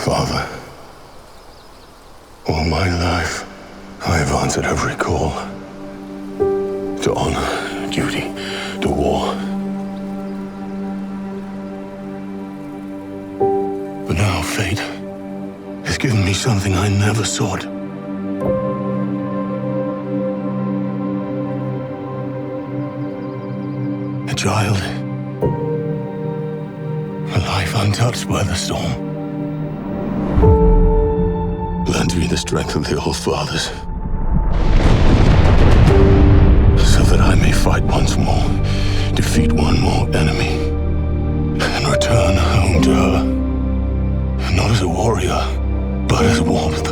Father, all my life, I have answered every call to honor, duty, to war. But now fate has given me something I never sought. A child, a life untouched by the storm. Lend me the strength of the old fathers, so that I may fight once more, defeat one more enemy, and return home to her, not as a warrior, but as warmth.